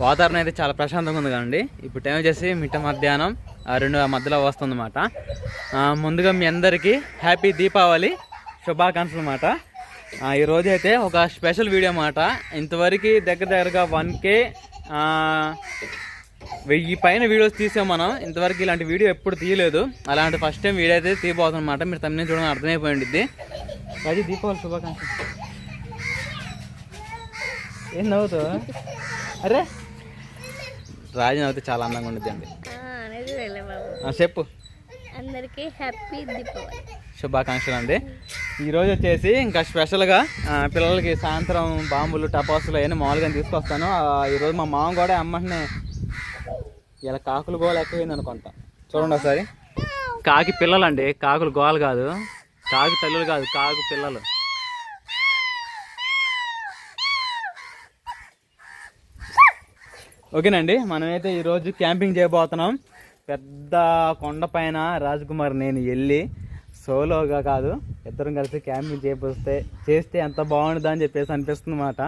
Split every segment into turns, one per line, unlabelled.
వాతావరణం అయితే చాలా ప్రశాంతంగా ఉంది కదండి. ఇప్పుడు టైం వచ్చేసి మిట్ట మధ్యాహ్నం 2 మధ్యలో వస్తుందన్నమాట. ముందుగా మీ అందరికీ హ్యాపీ దీపావళి శుభాకాంక్షలు అన్నమాట. ఈరోజు అయితే ఒక స్పెషల్ వీడియో అన్నమాట. ఇంతవరకు దగ్గరగా 1K 1000 పైన వీడియోస్ తీసాం మనం. ఇంతవరకు ఇలాంటి వీడియో ఎప్పుడు తీయలేదు. అలాంటి ఫస్ట్ టైం వీడియో అయితే తీయబోతుంది అనమాట. మీరు తమిళ చూడడం అర్థమైపోయింది. అది దీపావళి శుభాకాంక్షలు. ఏం నవ్వుతావు? అరే రాజు నవ్వుతే చాలా అందంగా ఉంటుంది అండి. చెప్పు.
అందరికీ హ్యాపీ దీపావళి
శుభాకాంక్షలు అండి. ఈరోజు వచ్చేసి ఇంకా స్పెషల్గా పిల్లలకి సాయంత్రం బాంబులు టపాసులు అవన్నీ మామూలుగా తీసుకొస్తాను. ఈరోజు మా మామ కూడా అమ్మనే ఇలా కాకులు గోల ఎక్కువైంది అనుకుంటా. చూడండి ఒకసారి. కాకి పిల్లలు అండి, కాకులు గోలు కాదు, కాకి తల్లులు కాదు, కాకు పిల్లలు. ఓకేనండి, మనమైతే ఈరోజు క్యాంపింగ్ చేయబోతున్నాం. పెద్ద కొండ పైన రాజకుమార్ నేను వెళ్ళి సోలోగా కాదు ఇద్దరం కలిసి క్యాంపింగ్ చేస్తే ఎంత బాగుంటుంది అని చెప్పేసి అనిపిస్తుంది అన్నమాట.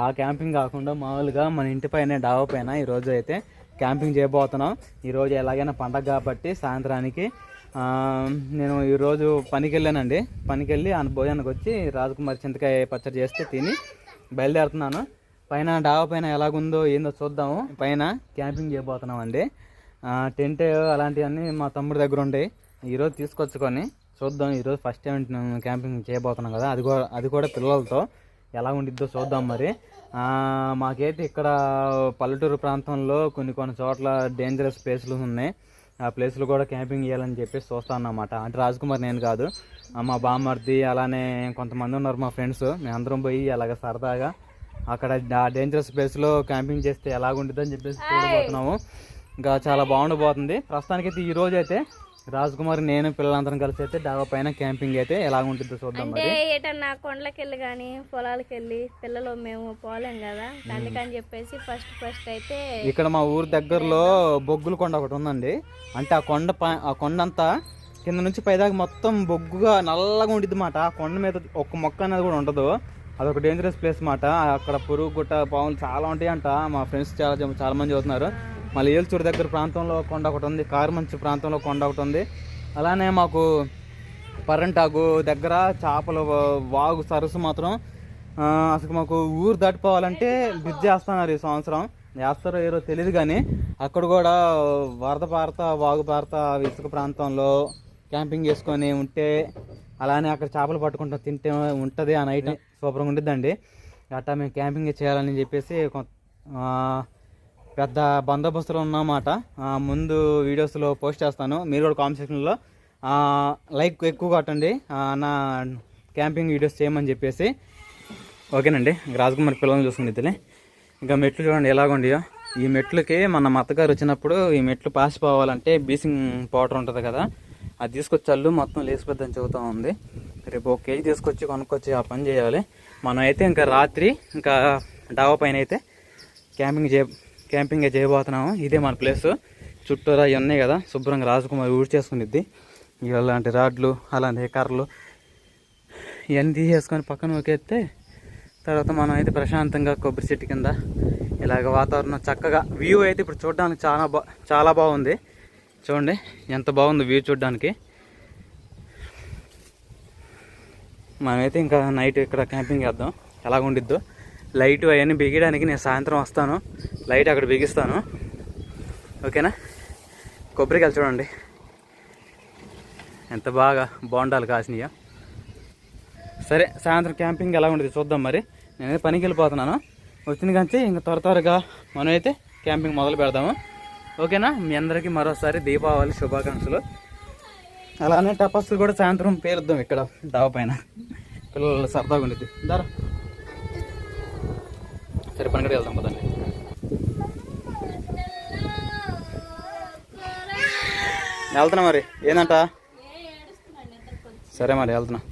ఆ క్యాంపింగ్ కాకుండా మామూలుగా మన ఇంటి పైన డాబా పైన ఈరోజు అయితే క్యాంపింగ్ చేయబోతున్నాం. ఈరోజు ఎలాగైనా పండగ కాబట్టి సాయంత్రానికి నేను ఈరోజు పనికి వెళ్ళానండి. పనికి వెళ్ళి ఆ భోజనానికి వచ్చి రాజకుమారి చింతకాయ పచ్చడి చేస్తే తిని బయలుదేరుతున్నాను. పైన డాబా పైన ఎలాగుందో ఏందో చూద్దాము. పైన క్యాంపింగ్ చేయబోతున్నాం అండి. టెంట్ అలాంటివన్నీ మా తమ్ముడి దగ్గర ఉంటాయి. ఈరోజు తీసుకొచ్చుకొని చూద్దాం. ఈరోజు ఫస్ట్ టైం క్యాంపింగ్ చేయబోతున్నాం కదా, అది కూడా పిల్లలతో ఎలా ఉండిద్దో చూద్దాం. మరి మాకైతే ఇక్కడ పల్లెటూరు ప్రాంతంలో కొన్ని చోట్ల డేంజరస్ ప్లేసులు ఉన్నాయి. ఆ ప్లేసులు కూడా క్యాంపింగ్ చేయాలని చెప్పేసి చూస్తాను అన్నమాట. అంటే రాజకుమార్ నేను కాదు, మా బామ్మర్ది అలానే కొంతమంది ఉన్నారు మా ఫ్రెండ్స్. మేమందరం పోయి అలాగ సరదాగా అక్కడ ఆ డేంజరస్ ప్లేస్లో క్యాంపింగ్ చేస్తే ఎలాగుంటుందని చెప్పేసి చూడబోతున్నాము. ఇంకా చాలా బాగుండబోతుంది. ప్రస్తుతానికైతే ఈరోజు అయితే రాజకుమారి నేను పిల్లలందరం కలిసి అయితే డాబా పైన క్యాంపింగ్ అయితే ఎలా ఉంటుందో చూద్దాం. మరి
ఏటన్నా కొండలకి వెళ్ళి కానీ పొలాలకి వెళ్ళి పిల్లలు మేము పోలేం కదా, అందుకని చెప్పేసి ఫస్ట్ అయితే
ఇక్కడ మా ఊరు దగ్గరలో బొగ్గుల కొండ ఒకటి ఉందండి. అంటే ఆ కొండ అంతా కింద నుంచి పైదాకా మొత్తం బొగ్గుగా నల్లగా ఉండిద్ది మాట. ఆ కొండ మీద ఒక్క మొక్క అనేది కూడా ఉండదు. అదొక డేంజరస్ ప్లేస్ మాట. అక్కడ పురుగు గుట్ట పాములు చాలా ఉంటాయి అంట. మా ఫ్రెండ్స్ చాలా మంది చదువుతున్నారు. మళ్ళీ ఏల్చూరు దగ్గర ప్రాంతంలో కొండ ఒకటి ఉంది, కారుమంచి ప్రాంతంలో కొండ ఒకటి ఉంది. అలానే మాకు పరంటాకు దగ్గర చేపల వాగు సరస్సు మాత్రం అసలు మాకు ఊరు దాటిపోవాలంటే బ్రిడ్జ్ చేస్తున్నారు. ఈ సంవత్సరం వేస్తారో ఏరో తెలియదు, కానీ అక్కడ కూడా వరద వాగు పారత ఇసుక ప్రాంతంలో క్యాంపింగ్ చేసుకొని ఉంటే అలానే అక్కడ చేపలు పట్టుకుంటూ తింటే ఉంటుంది. ఆ నైట్ సూపర్గా ఉంటుందండి. అట్టా మేము క్యాంపింగ్ చేయాలని చెప్పేసి పెద్ద బందోబస్తులో ఉన్నమాట. ముందు వీడియోస్లో పోస్ట్ చేస్తాను. మీరు కూడా కామెంట్ సెక్షన్లో లైక్ ఎక్కువ కొట్టండి నా క్యాంపింగ్ వీడియోస్ చేయమని చెప్పేసి. ఓకేనండి, రాజకుమారి పిల్లల్ని చూసుకుని ఇంకా మెట్లు చూడండి ఎలాగుండియో. ఈ మెట్లకి మన అత్తగారు వచ్చినప్పుడు ఈ మెట్లు పాసిపోవాలంటే బీసింగ్ పౌడర్ ఉంటుంది కదా, అది తీసుకొచ్చాళ్ళు మొత్తం లేచిపోద్దని చెబుతూ ఉంది. రేపు 1 కేజీ తీసుకొచ్చి కొనుక్కొచ్చి ఆ పని చేయాలి. మనం అయితే ఇంకా రాత్రి ఇంకా డాబా పైన అయితే క్యాంపింగ్ చేయబోతున్నాము. ఇదే మన ప్లేస్. చుట్టూరా ఇవి ఉన్నాయి కదా, శుభ్రంగా రాజకుమారి ఊడ్చేసుకునిద్ది. ఇలాంటి రాడ్లు అలాంటి కర్రలు ఇవన్నీ తీసేసుకొని పక్కన ఒకేస్తే తర్వాత మనం అయితే ప్రశాంతంగా కొబ్బరి చెట్టు కింద ఇలాగ వాతావరణం చక్కగా వ్యూ అయితే ఇప్పుడు చూడడానికి చాలా బాగుంది. చూడండి ఎంత బాగుంది వ్యూ చూడడానికి. మనమైతే ఇంకా నైట్ ఇక్కడ క్యాంపింగ్ చేద్దాం. ఎలాగ ఉండిద్దో. లైట్ అవన్నీ బిగించడానికి నేను సాయంత్రం వస్తాను. లైట్ అక్కడ బిగిస్తాను. ఓకేనా. కొబ్బరికాయలు చూడండి ఎంత బాగా బోండాలు కాసినాయో. సరే, సాయంత్రం క్యాంపింగ్ ఎలా ఉండేది చూద్దాం. మరి నేనైతే పనికి వెళ్ళిపోతున్నాను. వచ్చిన కానీ ఇంకా త్వరగా మనమైతే క్యాంపింగ్ మొదలు పెడదాము. ఓకేనా. మీ అందరికీ మరోసారి దీపావళి శుభాకాంక్షలు. అలానే టపాసులు కూడా సాయంత్రం పేరుద్దాం ఇక్కడ డాబా పైన. పిల్లలు సరదాగా ఉండేది. దారా సరే పని కూడా వెళ్దాం కదండి. వెళ్తున్నా మరి. ఏందంట? సరే మరి వెళ్తున్నా.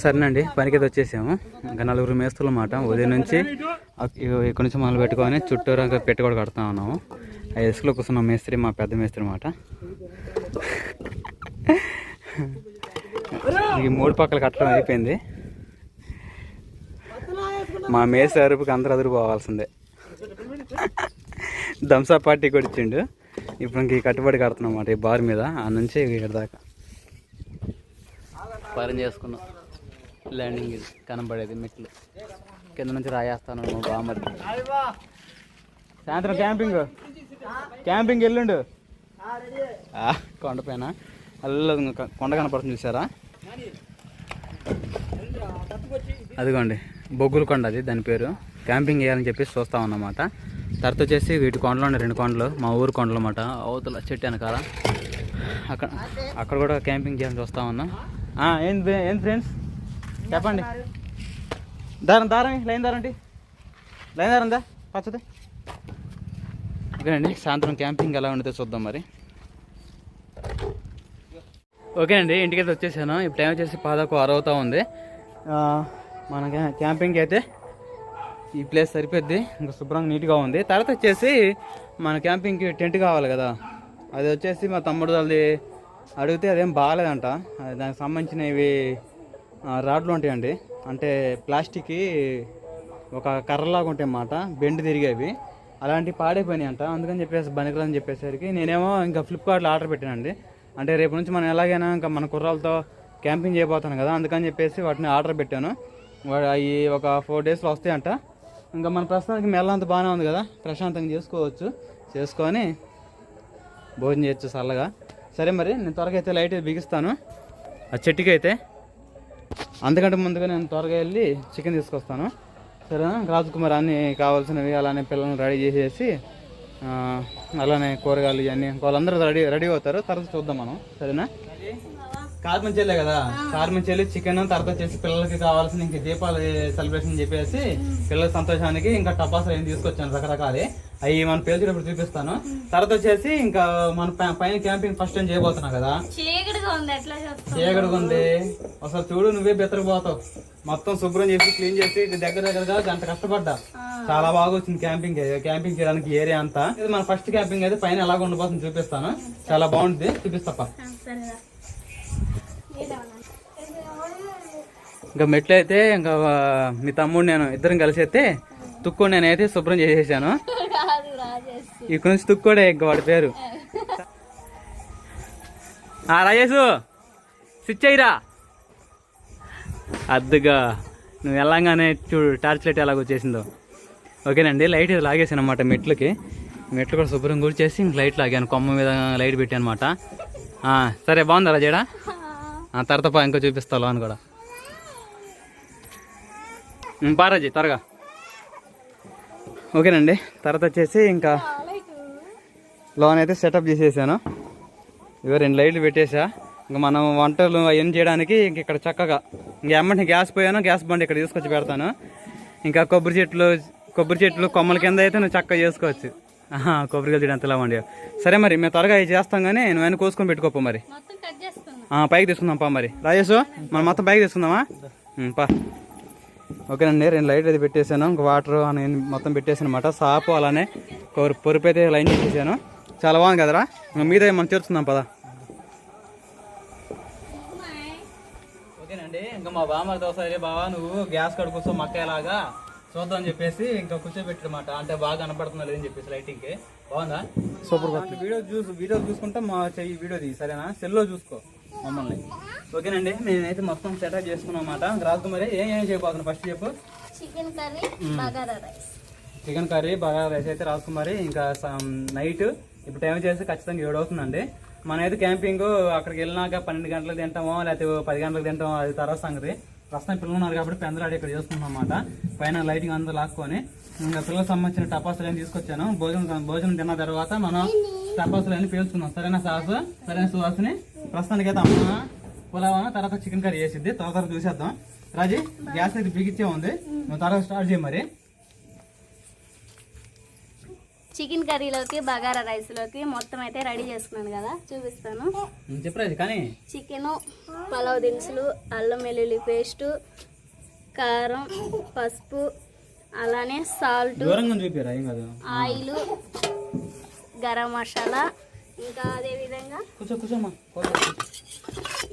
సరేనండి, పనికైతే వచ్చేసాము. ఇంకా 4 మేస్తులు అన్నమాట. ఉదయం నుంచి ఇక్కడ నుంచి మొదలు పెట్టుకొని చుట్టూరా పెట్టుకోడు కడుతూ ఉన్నాము. ఆ ఇసుకలో కూర్చున్న మేస్త్రి మా పెద్ద మేస్త్రి అన్నమాట. ఈ 3 పక్కల కట్టడం అయిపోయింది. మా మేస్త్రి అరుపుకి అందరూ అదురు పోవాల్సిందే. థమ్సా పార్టీ కూడా ఇచ్చిండు. ఇప్పుడు ఇంక ఈ కట్టుబడి కడుతున్నాం అన్నమాట ఈ బార్ మీద. ఆ నుంచి ఇక్కడ దాకా పరం చేసుకున్నాం. ల్యాండింగ్ ఇది కనబడేది మెట్లు కింద నుంచి రాయేస్తాను బామర్. సాయంత్రం క్యాంపింగ్ వెళ్ళిండు కొండపైన. అల్ల కొండ కనపడుతుంది చూసారా, అదిగోండి బొగ్గుల కొండ, అది దాని పేరు. క్యాంపింగ్ చేయాలని చెప్పేసి చూస్తా ఉన్నమాట. తర్వాత వచ్చేసి వీటి కొండలు ఉన్నాయి, 2 కొండలు మా ఊరు కొండలు అన్నమాట. అవతల చెట్టు వెనకాల అక్కడ కూడా క్యాంపింగ్ చేయాలని చూస్తా ఉన్నాం. ఏంది ఫ్రెండ్స్ చెప్పండి. దారం లైన్ దారందా పచ్చది. ఓకేనండి, సాయంత్రం క్యాంపింగ్ ఎలా ఉంటుందో చూద్దాం మరి. ఓకే అండి, ఇంటికైతే వచ్చేసాను. ఇప్పుడు టైం వచ్చేసి 11:06 అవుతా ఉంది. మన క్యాంపింగ్ అయితే ఈ ప్లేస్ సరిపోద్ది, ఇంకా శుభ్రంగా నీట్గా ఉంది. తర్వాత వచ్చేసి మన క్యాంపింగ్కి టెంట్ కావాలి కదా, అది వచ్చేసి మా తమ్ముడు వాళ్ళది అడిగితే అదేం బాగాలేదంట. దానికి సంబంధించినవి రాడ్లు ఉంటాయండి, అంటే ప్లాస్టిక్కి ఒక కర్రలాగా ఉంటాయి అన్నమాట, బెండ్ తిరిగేవి. అలాంటివి పాడైపోయినాయి అంట. అందుకని చెప్పేసి బనికలని చెప్పేసరికి నేనేమో ఇంకా ఫ్లిప్కార్ట్లో ఆర్డర్ పెట్టానండి. అంటే రేపు నుంచి మనం ఎలాగైనా ఇంకా మన కుర్రాలతో క్యాంపింగ్ చేయబోతాను కదా, అందుకని చెప్పేసి వాటిని ఆర్డర్ పెట్టాను. అవి ఒక 4 డేస్లో వస్తాయంట. ఇంకా మన ప్రస్తుతానికి మెల్లంతా బాగానే ఉంది కదా, ప్రశాంతంగా చేసుకొని భోజనం చేయొచ్చు చల్లగా. సరే మరి నేను త్వరగా అయితే లైట్ బిగిస్తాను ఆ చెట్టుకి అయితే. అంతకంటే ముందుగా నేను త్వరగా వెళ్ళి చికెన్ తీసుకొస్తాను. సరేనా, రాజకుమార్ అన్నీ కావాల్సినవి అలానే పిల్లల్ని రెడీ చేసేసి అలానే కూరగాయలు ఇవన్నీ వాళ్ళందరూ రెడీ అవుతారు. తర్వాత చూద్దాం మనం. సరేనా, కార్మంచి వెళ్ళే కదా, కార్మంచి వెళ్ళి చికెన్, తర్వాత వచ్చేసి పిల్లలకి కావాల్సిన ఇంకా దీపాలు సెలబ్రేషన్ చెప్పేసి పిల్లల సంతోషానికి ఇంకా టపాసులు ఏం తీసుకొచ్చాను రకరకాలే, అవి మన పేల్చేటప్పుడు చూపిస్తాను. తర్వాత వచ్చేసి ఇంకా మన పైన క్యాంపింగ్ ఫస్ట్ టైం చేయబోతున్నా కదా, చీకటిగా ఉంది. ఒకసారి చూడు, నువ్వే బెత్తరపోతావు. మొత్తం శుభ్రం చేసి క్లీన్ చేసి దగ్గరగా గంట కష్టపడ్డా, చాలా బాగా వచ్చింది క్యాంపింగ్ చేయడానికి ఏరియా అంతా. ఇది మన ఫస్ట్ క్యాంపింగ్ అయితే పైన ఎలాగ ఉండబోతుంది చూపిస్తాను, చాలా బాగుంటుంది, చూపిస్తాప. ఇంకా మెట్లు అయితే ఇంకా మీ తమ్ముడు నేను ఇద్దరం కలిసి అయితే తుక్కోడు నేనైతే శుభ్రం చేసేసాను. ఇక్కడ నుంచి తుక్కోడే ఇంకా వాడి పేరు. రాజేషు స్విచ్ అయ్యిరా, అద్దుగా నువ్వు వెళ్ళంగానే చూడు టార్చ్ లైట్ ఎలాగ వచ్చేసిందో. ఓకేనండి, లైట్ లాగేసాను అనమాట మెట్లు కూడా శుభ్రం కూడా చేసి ఇంక లైట్ లాగాను, కొమ్మ మీద లైట్ పెట్టాను అనమాట. సరే, బాగుందా రాజేడా? తర్వాత ఇంకా చూపిస్తాను అని కూడా. పారాజీ త్వరగా. ఓకేనండి, తర్వాత వచ్చేసి ఇంకా లోన్ అయితే సెటప్ చేసేసాను. ఇవో 2 లైట్లు పెట్టేసా. ఇంకా మనం వంటలు అవన్నీ చేయడానికి ఇంక ఇక్కడ చక్కగా ఇంకా ఎమ్మటి గ్యాస్ పోయాను, గ్యాస్ బండి ఇక్కడ తీసుకొచ్చి పెడతాను. ఇంకా కొబ్బరి చెట్లు కొమ్మల కింద అయితే నువ్వు చక్కగా చేసుకోవచ్చు. కొబ్బరికాయలు తీయడం అంతలా వండి. సరే మరి మేము త్వరగా అవి చేస్తాం, కానీ నువ్వు కోసుకొని పెట్టుకోపో మరి. పైకి తీసుకుందాం పా మరి. రాజేషు మనం మొత్తం పైకి తీసుకుందామా పా. ఓకేనండి, 2 లైట్లు అయితే పెట్టేశాను, ఇంకా వాటర్ అని మొత్తం పెట్టేసాను అనమాట. సాపు అలానే పొరుపు అయితే లైన్ చేసేసాను. చాలా బాగుంది కదరా, మీద మనం చేర్చుకుందాం పదా. ఓకేనండి, ఇంకా మా బామ్మతో ఒకసారి బావా నువ్వు గ్యాస్ కాడ కూర్చో మక్కేలాగా చూద్దాం అని చెప్పేసి ఇంకా కూర్చోబెట్టమాట. అంటే బాగా కనపడుతున్నా లేదని చెప్పేసి లైటింగ్కి బాగుందా, సూపర్. వీడియో చూసుకుంటా మా చెయ్యి వీడియో తీ, సరేనా? సెల్లో చూసుకో మమ్మల్ని. ఓకేనండి, నేనైతే మొత్తం సెటప్ చేసుకున్నాం అన్నమాట. రాజకుమారి ఏం చేయబోతున్నా ఫస్ట్ చెప్పు.
చికెన్ కర్రీ బగారా
రైస్ అయితే రాజకుమారి. ఇంకా నైట్ ఇప్పుడు టైం చేసి ఖచ్చితంగా 7 అవుతుందండి. మనమైతే క్యాంపింగ్ అక్కడికి వెళ్ళినాక 12 గంటలకు తింటామో లేకపోతే 10 గంటలకు తింటామో, అది తర్వాత సంగతి. ప్రస్తుతం పిల్లలు ఉన్నారు కాబట్టి పెందలాడి ఇక్కడ చేసుకుంటాం అన్నమాట. పైన లైటింగ్ అందరూ లాక్కొని ఇంకా పిల్లలకు సంబంధించిన టపాసులు ఏం తీసుకొచ్చాను. భోజనం తిన్న తర్వాత మనం టపాసులు అన్ని పేల్చుకుందాం. సరైన సువాసని ప్రస్తుతానికి అయితే అమ్మ పులావ్ తర్వాత చికెన్ కర్రీ చేసిద్ది. త్వర చూసేద్దాం. రాజీ గ్యాస్ అయితే బిగిచ్చే ఉంది, నువ్వు త్వరగా స్టార్ట్ చేయి మరి.
చికెన్ కర్రీలోకి బగారా రైస్లోకి మొత్తం అయితే రెడీ చేసుకున్నాను కదా, చూపిస్తాను.
చెప్పరాజు కానీ
చికెను, పలావ్ దినుసులు, అల్లం వెల్లుల్లి పేస్టు, కారం, పసుపు, అలానే సాల్ట్,
చూపిరా, ఏం కాదు,
ఆయిల్, గరం మసాలా, ఇంకా అదేవిధంగా
కూర్చో కూర్చోమ్మా.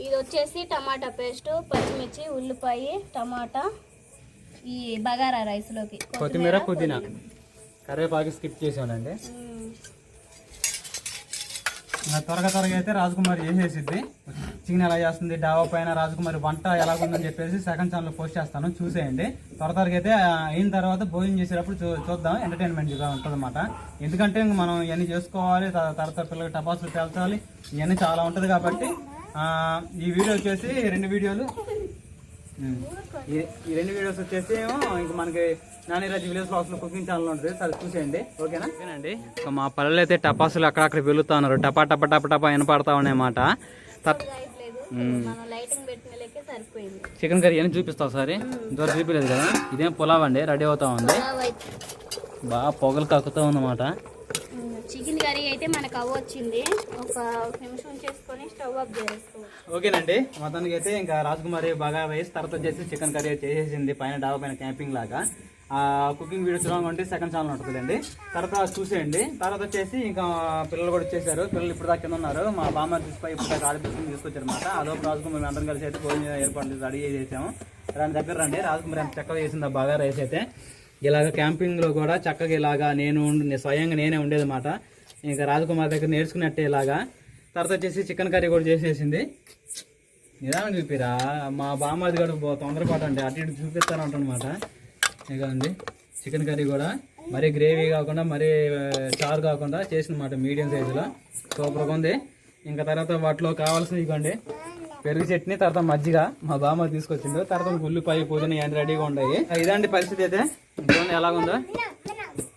ఇది వచ్చేసి టమాటా పేస్ట్, పచ్చిమిర్చి, ఉల్లిపాయ, టమాటా, ఈ బగారా రైస్లోకి
కొత్తిమీర, పుదీనా, కరివేపాకు స్కిప్ చేసానండి. త్వరగా అయితే రాజకుమారి చేసేసిద్ది. చికెన్ ఎలా చేస్తుంది, డాబా పైన రాజకుమారి వంట ఎలాగుందని చెప్పేసి సెకండ్ ఛానల్లో పోస్ట్ చేస్తాను, చూసేయండి. త్వరగా అయితే అయిన తర్వాత భోజనం చేసేటప్పుడు చూద్దాం, ఎంటర్టైన్మెంట్గా ఉంటుంది అన్నమాట. ఎందుకంటే మనం ఇవన్నీ చేసుకోవాలి, తర్వాత పిల్లలకి టపాసులు పేల్చాలి, ఇవన్నీ చాలా ఉంటుంది కాబట్టి ఈ వీడియో వచ్చేసి ఈ రెండు వీడియోస్ వచ్చేసి ఇంక మనకి నానిరాజు విలేజ్ బ్లాగ్స్ లో కుకింగ్ ఛానల్ ఉంటుంది, సరే చూసేయండి. ఓకేనా? ఓకేనండి. మా పల్లెలు అయితే టపాసులు అక్కడక్కడ వెళ్తా ఉన్నారు, టపా టపా టపా టపా వినపడతా ఉన్నాయన్నమాట. చికెన్ కర్రీ అని చూపిస్తావు సరే, ఇంతవరకు చూపించలేదు కదా. ఇదేం పులావ్ అండి, రెడీ అవుతా ఉంది, బాగా పొగలు కక్కుతూ ఉందన్నమాట.
చికెన్ కర్రీ అయితే మనకు అవ్వచ్చింది, ఒక నిమిషం చేసుకొని స్టవ్ ఆఫ్ చేసుకోవచ్చు.
ఓకేనండి. మొత్తానికి అయితే ఇంకా రాజకుమారి బాగా వేసి తర్వాత వచ్చేసి చికెన్ కర్రీ చేసేసింది పైన డాబా పైన క్యాంపింగ్ లాగా. కుకింగ్ వీడియోస్ లాగా ఉంటే సెకండ్ ఛానల్ ఉంటుందండి, తర్వాత చూసేయండి. తర్వాత వచ్చేసి ఇంకా పిల్లలు కూడా వచ్చేసారు, పిల్లలు ఇప్పుడు దాకా కింద ఉన్నారు. మా బామ్మ తీసుకుపోయి ఇప్పుడు దాకా ఆడిపిస్తుంది తీసుకొచ్చారు అనమాట. అదొక రాజకుమారి అందరం కలిసి అయితే భోజనం ఏర్పాటు రెడీ చేసాము. దాని దగ్గర రండి, రాజకుమారి ఎంత చక్కగా చేసింది ఆ బాగా రైస్ అయితే. ఇలాగ క్యాంపింగ్లో కూడా చక్కగా ఇలాగా స్వయంగా నేనే ఉండేది అన్నమాట. ఇంకా రాజకుమారి దగ్గర నేర్చుకున్నట్టే ఇలాగా. తర్వాత వచ్చేసి చికెన్ కర్రీ కూడా చేసేసింది. నిదానం చూపిరా, మా బామ్మది కూడా తొందరపాటు అండి, అటు ఇటు చూపిస్తాను అంటనమాట. ఇక అండి చికెన్ కర్రీ కూడా మరీ గ్రేవీ కాకుండా మరీ చారు కాకుండా చేసిందన్నమాట, మీడియం సైజులో సూపర్గా ఉంది. ఇంకా తర్వాత వాటిలో కావాల్సినవి ఇవ్వండి, పెరుగు చట్నీ, తర్వాత మజ్జిగ మా బామ్మ తీసుకొచ్చిండు, తర్వాత ఉల్లిపాయ పుదీనా ఇవన్నీ రెడీగా ఉన్నాయి. ఇదండి పరిస్థితి అయితే. చూడండి ఎలాగుందో,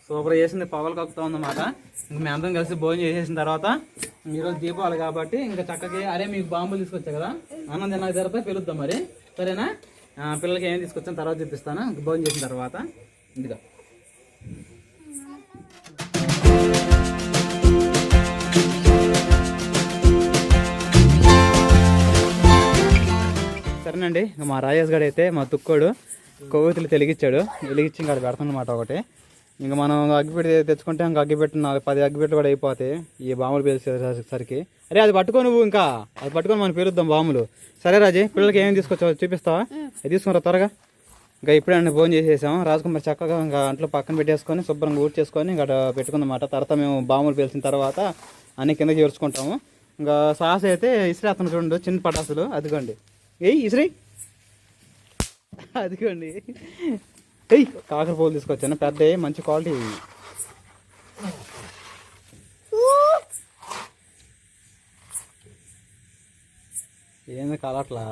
సూపర్ చేసింది, పొగలు కక్కుతా ఉందన్నమాట. ఇంక మేము అందరం కలిసి భోజనం చేసేసిన తర్వాత ఈరోజు దీపావళి కాబట్టి ఇంకా చక్కగా అరే మీకు బాంబులు తీసుకొచ్చా కదా, అన్నం తిన్నాక తర్వాత పిలుద్దాం మరి, సరేనా? పిల్లలకి ఏం తీసుకొచ్చాను తర్వాత చూపిస్తాను భోజనం చేసిన తర్వాత. ఇదిగా సరేనండి. మా రాజేష్ గడు అయితే మా తుక్కోడు కొవ్వొత్తులు వెలిగించాడు, వెలిగించి ఇంకా పెడతానమాట ఒకటి. ఇంకా మనం అగ్గిపెట్టి తెచ్చుకుంటే ఇంకా అగ్గిపెట్టి 10 అగ్గిపెట్లు కూడా అయిపోతాయి ఈ బాంబులు పేల్చేసరికి. అరే అది పట్టుకో, నువ్వు ఇంకా అది పట్టుకొని మనం పేరుద్దాం బాంబులు. సరే రాజీ, పిల్లలకి ఏమేమి తీసుకొచ్చావు చూపిస్తావా? అది తీసుకురా త్వరగా. ఇంకా ఇప్పుడే భోజనం చేసేసాం. రాజకుమారి చక్కగా ఇంకా అంట్లో పక్కన పెట్టేసుకొని శుభ్రంగా ఊడ్ చేసుకొని ఇంకా పెట్టుకుందన్నమాట. తర్వాత మేము బాంబులు పేల్చిన తర్వాత అన్ని కిందకి చేర్చుకుంటాము. ఇంకా సాస్ అయితే ఇసిరేస్తాను చూడండి, చిన్న పటాసులు. అదిగోండి, ఇసిరి, అదిగోండి. కాకర పూలు తీసుకొచ్చాను, పెద్ద మంచి క్వాలిటీ. ఏంది కాలట్లా,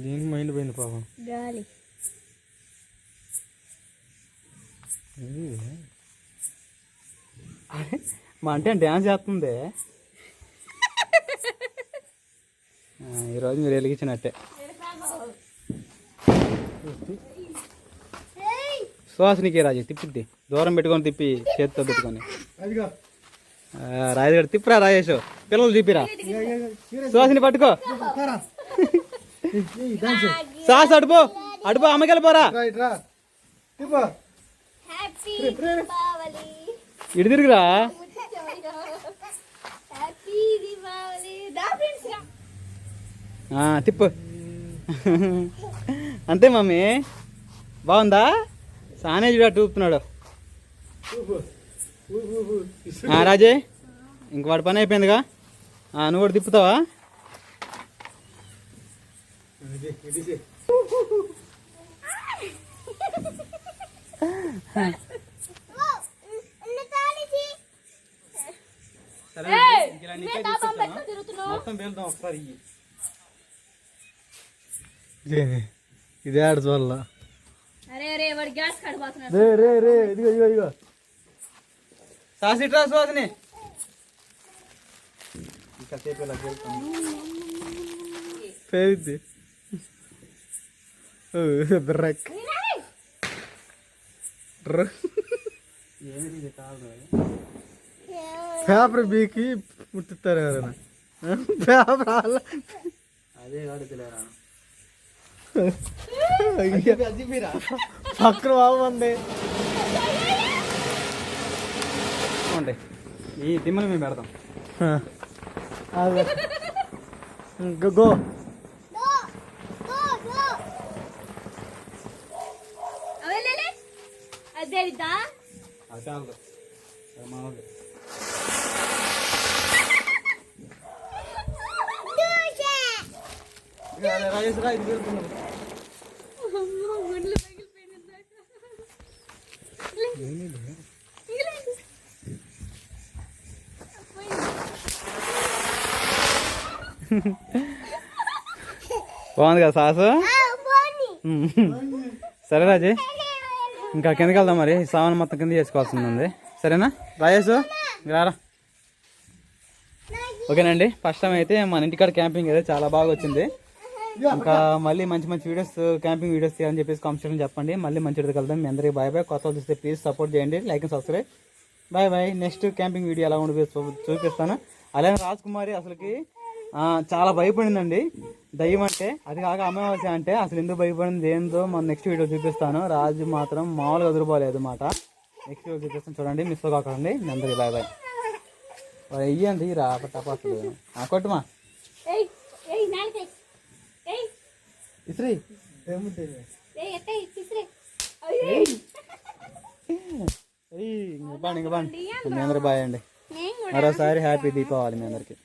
దీనికి మైండ్ పోయింది పాపం. మా అంటే డ్యాన్స్ చేస్తుంది. ఈరోజు మీరు వెలిగించినట్టే. సుహాసినికి రాజు తిప్పిద్ది, దూరం పెట్టుకొని తిప్పి చేతితో పెట్టుకొని. రాజుగారు తిప్పురా, రాజేష్ పిల్లలు తిప్పిరా. సుహాసిని పట్టుకో, సాస్ అడుపు అడుపు, అమ్మకెళ్ళిపోరా. ఇటు తిరుగురా. తిప్పు, అంతే మమ్మీ. బాగుందా? సానే చూడ చూపుతున్నాడు. రాజే ఇంక వాడి పని అయిపోయిందిగా, నువ్వు కూడా తిప్పుతావా? మొత్తం పేలుతాం ఒకసారి. ఇదే ఆడదు వల్ల. ఇదిగో సాసిట్రా సుహాసిని. ఇంకా సేపు ఇలా పేరుద్ది బ్రక్. పేపర్ బీకి ముట్టుతారు ఎవరైనా. పేపర్ అదే కాడుతులేరా పక్కన బాగుంది. ఈ తిమ్మలు మేము పెడతాం.
గో
అదే ఇద్దా
చాలు మామూలు రాజేష్ రా ఇది పెడుతున్నాడు.
గుండ్లు పగిలిపోయిన
బాగుంది కదా సాసు. సరే రాజే, ఇంకా కిందకి వెళ్దాం మరి. సామాన్ మొత్తం కింద చేసుకోవాల్సింది ఉంది. సరేనా రాజేష్ రారా. ఓకేనండి, ఫస్ట్ టైం అయితే మన ఇంటికాడ క్యాంపింగ్ అయితే చాలా బాగా వచ్చింది. ఇంకా మళ్ళీ మంచి మంచి వీడియోస్, క్యాంపింగ్ వీడియోస్ చేయాలని చెప్పేసి కామెంట్స్ చెప్పండి. మళ్ళీ మంచి వీడియోకి వెళ్దాం. మీ అందరికీ బాయ్ బాయ్. కొత్త చూస్తే ప్లీజ్ సపోర్ట్ చేయండి, like and subscribe. Bye bye. Next camping video ఎలా ఉండి చూపిస్తాను. అలానే రాజకుమారి అసలుకి చాలా భయపడిందండి దయ్యం అంటే. అది కాక అమావాస్య అంటే అసలు ఎందుకు భయపడింది ఏందో మన నెక్స్ట్ వీడియో చూపిస్తాను. రాజు మాత్రం మామూలుగా ఎదురుపోలేదు మాట. నెక్స్ట్ వీడియో చూపిస్తాను, చూడండి. మిస్ కాకండి. మీ అందరికీ బాయ్ బాయ్. ఇయ్యండి రా టపాసులు కొట్టుమా ఇస్రీ ఇంక బాండి. మీ అందరికి బాయ్ అండి. మరోసారి హ్యాపీ దీపావళి మీ అందరికి.